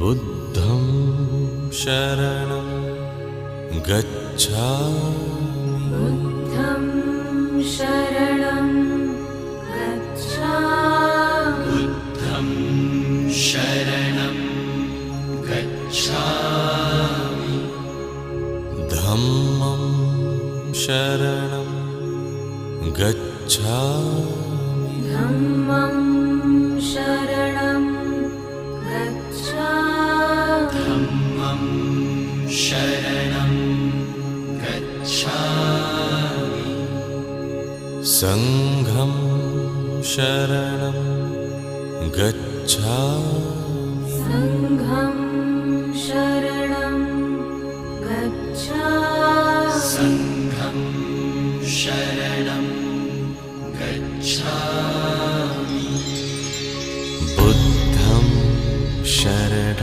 बुद्धं शरणं गच्छामि बुद्धं शरणं गच्छामि बुद्धं शरणं गच्छामि धम्मं शरणं गच्छामि धम्मं शरणं गच्छामि धम्मं शरणं गच्छामि संघं शरणं गच्छामि